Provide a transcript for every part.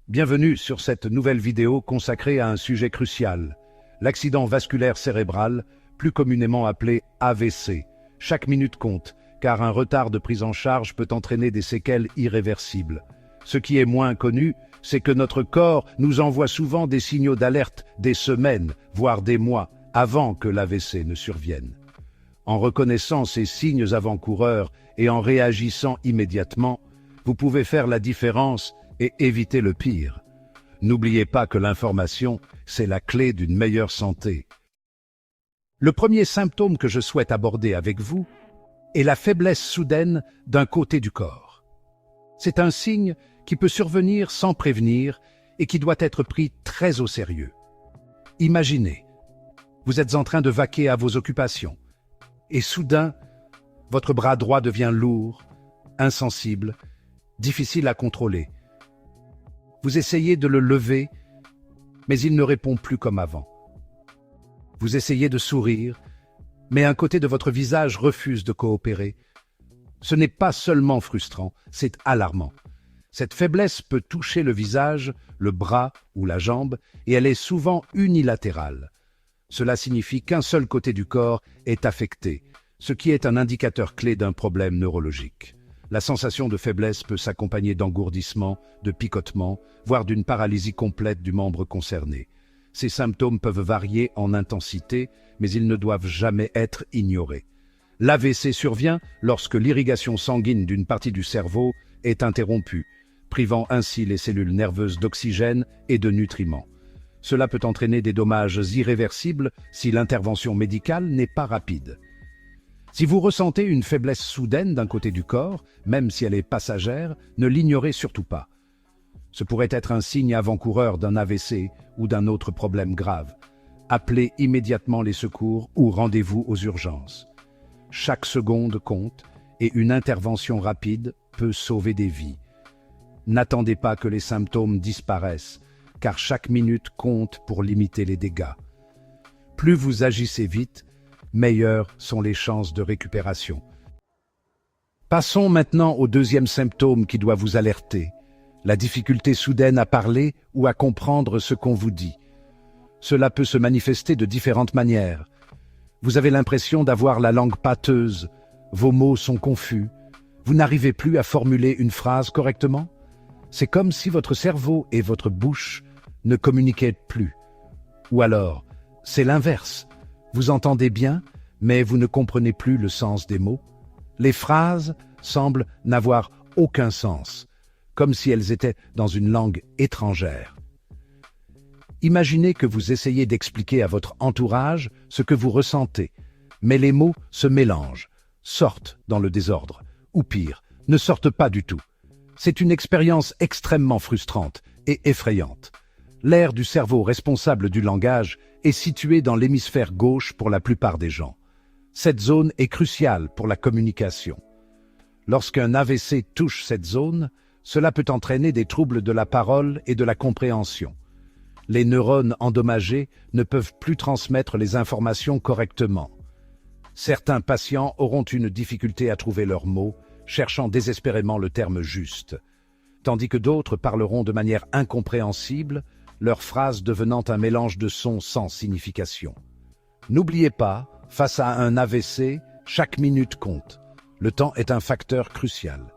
Bienvenue sur cette nouvelle vidéo consacrée à un sujet crucial, l'accident vasculaire cérébral, plus communément appelé AVC. Chaque minute compte, car un retard de prise en charge peut entraîner des séquelles irréversibles. Ce qui est moins connu, c'est que notre corps nous envoie souvent des signaux d'alerte des semaines, voire des mois, avant que l'AVC ne survienne. En reconnaissant ces signes avant-coureurs et en réagissant immédiatement, vous pouvez faire la différence et éviter le pire. N'oubliez pas que l'information, c'est la clé d'une meilleure santé. Le premier symptôme que je souhaite aborder avec vous est la faiblesse soudaine d'un côté du corps. C'est un signe qui peut survenir sans prévenir et qui doit être pris très au sérieux. Imaginez, vous êtes en train de vaquer à vos occupations et soudain, votre bras droit devient lourd, insensible, difficile à contrôler. Vous essayez de le lever, mais il ne répond plus comme avant. Vous essayez de sourire, mais un côté de votre visage refuse de coopérer. Ce n'est pas seulement frustrant, c'est alarmant. Cette faiblesse peut toucher le visage, le bras ou la jambe, et elle est souvent unilatérale. Cela signifie qu'un seul côté du corps est affecté, ce qui est un indicateur clé d'un problème neurologique. La sensation de faiblesse peut s'accompagner d'engourdissement, de picotement, voire d'une paralysie complète du membre concerné. Ces symptômes peuvent varier en intensité, mais ils ne doivent jamais être ignorés. L'AVC survient lorsque l'irrigation sanguine d'une partie du cerveau est interrompue, privant ainsi les cellules nerveuses d'oxygène et de nutriments. Cela peut entraîner des dommages irréversibles si l'intervention médicale n'est pas rapide. Si vous ressentez une faiblesse soudaine d'un côté du corps, même si elle est passagère, ne l'ignorez surtout pas. Ce pourrait être un signe avant-coureur d'un AVC ou d'un autre problème grave. Appelez immédiatement les secours ou rendez-vous aux urgences. Chaque seconde compte et une intervention rapide peut sauver des vies. N'attendez pas que les symptômes disparaissent, car chaque minute compte pour limiter les dégâts. Plus vous agissez vite, meilleures sont les chances de récupération. Passons maintenant au deuxième symptôme qui doit vous alerter, la difficulté soudaine à parler ou à comprendre ce qu'on vous dit. Cela peut se manifester de différentes manières. Vous avez l'impression d'avoir la langue pâteuse, vos mots sont confus, vous n'arrivez plus à formuler une phrase correctement. C'est comme si votre cerveau et votre bouche ne communiquaient plus. Ou alors, c'est l'inverse. Vous entendez bien, mais vous ne comprenez plus le sens des mots. Les phrases semblent n'avoir aucun sens, comme si elles étaient dans une langue étrangère. Imaginez que vous essayez d'expliquer à votre entourage ce que vous ressentez, mais les mots se mélangent, sortent dans le désordre, ou pire, ne sortent pas du tout. C'est une expérience extrêmement frustrante et effrayante. L'aire du cerveau responsable du langage est située dans l'hémisphère gauche pour la plupart des gens. Cette zone est cruciale pour la communication. Lorsqu'un AVC touche cette zone, cela peut entraîner des troubles de la parole et de la compréhension. Les neurones endommagés ne peuvent plus transmettre les informations correctement. Certains patients auront une difficulté à trouver leurs mots, cherchant désespérément le terme juste, tandis que d'autres parleront de manière incompréhensible, leurs phrases devenant un mélange de sons sans signification. N'oubliez pas, face à un AVC, chaque minute compte. Le temps est un facteur crucial.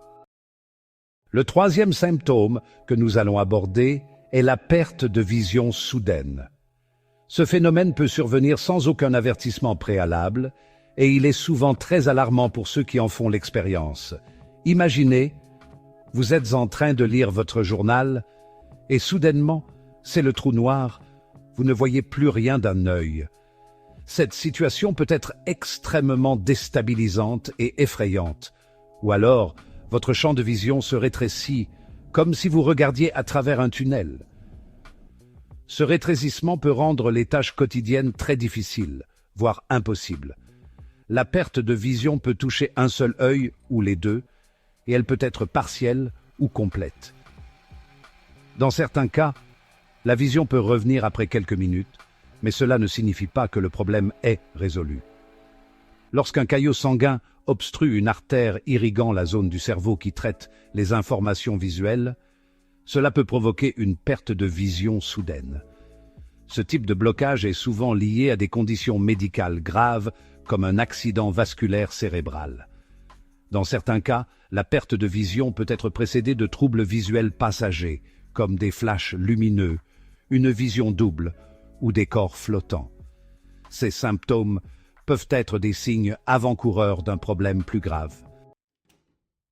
Le troisième symptôme que nous allons aborder est la perte de vision soudaine. Ce phénomène peut survenir sans aucun avertissement préalable et il est souvent très alarmant pour ceux qui en font l'expérience. Imaginez, vous êtes en train de lire votre journal et soudainement, c'est le trou noir, vous ne voyez plus rien d'un œil. Cette situation peut être extrêmement déstabilisante et effrayante. Ou alors, votre champ de vision se rétrécit, comme si vous regardiez à travers un tunnel. Ce rétrécissement peut rendre les tâches quotidiennes très difficiles, voire impossibles. La perte de vision peut toucher un seul œil ou les deux, et elle peut être partielle ou complète. Dans certains cas, la vision peut revenir après quelques minutes, mais cela ne signifie pas que le problème est résolu. Lorsqu'un caillot sanguin obstrue une artère irriguant la zone du cerveau qui traite les informations visuelles, Cela peut provoquer une perte de vision soudaine. Ce type de blocage est souvent lié à des conditions médicales graves comme un accident vasculaire cérébral. Dans certains cas, la perte de vision peut être précédée de troubles visuels passagers, comme des flashs lumineux, une vision double ou des corps flottants. Ces symptômes peuvent être des signes avant-coureurs d'un problème plus grave.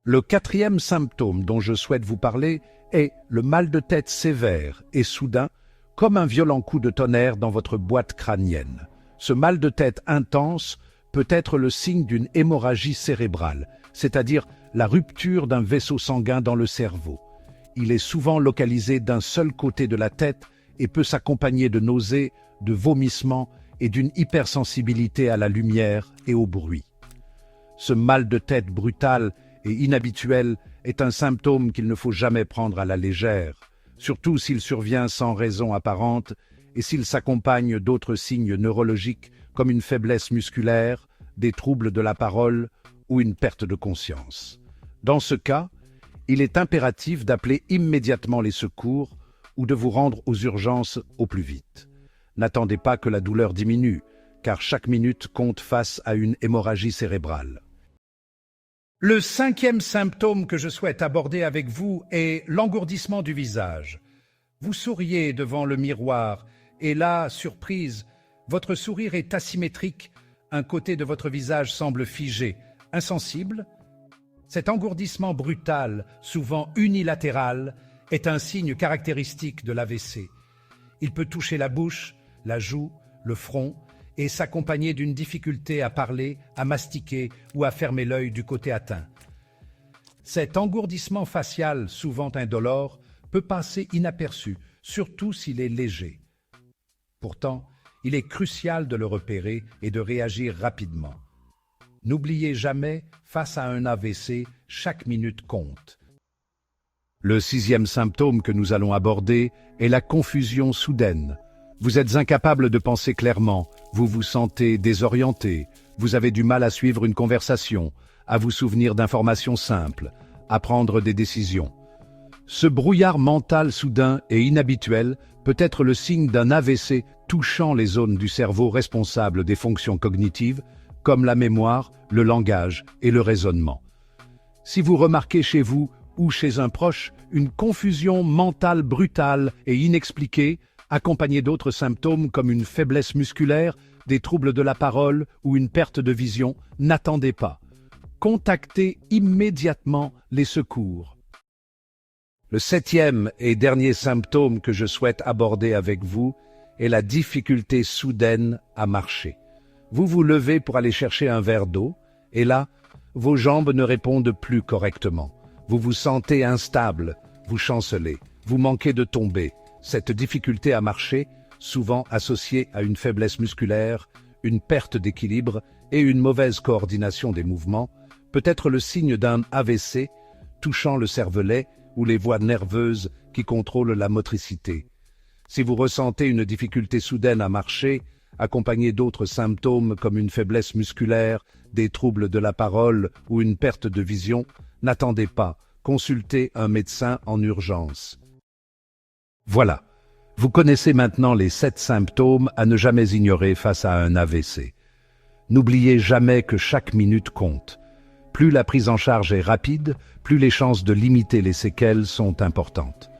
Le quatrième symptôme dont je souhaite vous parler est le mal de tête sévère et soudain, comme un violent coup de tonnerre dans votre boîte crânienne. Ce mal de tête intense peut être le signe d'une hémorragie cérébrale, c'est-à-dire la rupture d'un vaisseau sanguin dans le cerveau. Il est souvent localisé d'un seul côté de la tête et peut s'accompagner de nausées, de vomissements et d'une hypersensibilité à la lumière et au bruit. Ce mal de tête brutal et inhabituel est un symptôme qu'il ne faut jamais prendre à la légère, surtout s'il survient sans raison apparente et s'il s'accompagne d'autres signes neurologiques comme une faiblesse musculaire, des troubles de la parole ou une perte de conscience. Dans ce cas, il est impératif d'appeler immédiatement les secours ou de vous rendre aux urgences au plus vite. N'attendez pas que la douleur diminue, car chaque minute compte face à une hémorragie cérébrale. Le cinquième symptôme que je souhaite aborder avec vous est l'engourdissement du visage. Vous souriez devant le miroir et là, surprise, votre sourire est asymétrique, un côté de votre visage semble figé, insensible. Cet engourdissement brutal, souvent unilatéral, est un signe caractéristique de l'AVC. Il peut toucher la bouche, la joue, le front et s'accompagner d'une difficulté à parler, à mastiquer ou à fermer l'œil du côté atteint. Cet engourdissement facial, souvent indolore, peut passer inaperçu, surtout s'il est léger. Pourtant, il est crucial de le repérer et de réagir rapidement. N'oubliez jamais, face à un AVC, chaque minute compte. Le sixième symptôme que nous allons aborder est la confusion soudaine. Vous êtes incapable de penser clairement, vous vous sentez désorienté, vous avez du mal à suivre une conversation, à vous souvenir d'informations simples, à prendre des décisions. Ce brouillard mental soudain et inhabituel peut être le signe d'un AVC touchant les zones du cerveau responsables des fonctions cognitives, comme la mémoire, le langage et le raisonnement. Si vous remarquez chez vous ou chez un proche une confusion mentale brutale et inexpliquée, accompagnée d'autres symptômes comme une faiblesse musculaire, des troubles de la parole ou une perte de vision, n'attendez pas. Contactez immédiatement les secours. Le septième et dernier symptôme que je souhaite aborder avec vous est la difficulté soudaine à marcher. Vous vous levez pour aller chercher un verre d'eau, et là, vos jambes ne répondent plus correctement. Vous vous sentez instable, vous chancelez, vous manquez de tomber. Cette difficulté à marcher, souvent associée à une faiblesse musculaire, une perte d'équilibre et une mauvaise coordination des mouvements, peut être le signe d'un AVC touchant le cervelet ou les voies nerveuses qui contrôlent la motricité. Si vous ressentez une difficulté soudaine à marcher, accompagnée d'autres symptômes comme une faiblesse musculaire, des troubles de la parole ou une perte de vision, n'attendez pas, consultez un médecin en urgence. Voilà, vous connaissez maintenant les 7 symptômes à ne jamais ignorer face à un AVC. N'oubliez jamais que chaque minute compte. Plus la prise en charge est rapide, plus les chances de limiter les séquelles sont importantes.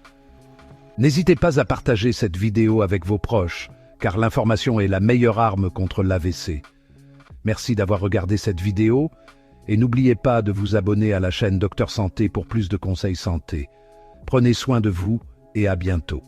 N'hésitez pas à partager cette vidéo avec vos proches, car l'information est la meilleure arme contre l'AVC. Merci d'avoir regardé cette vidéo, et n'oubliez pas de vous abonner à la chaîne Docteur Santé pour plus de conseils santé. Prenez soin de vous et à bientôt.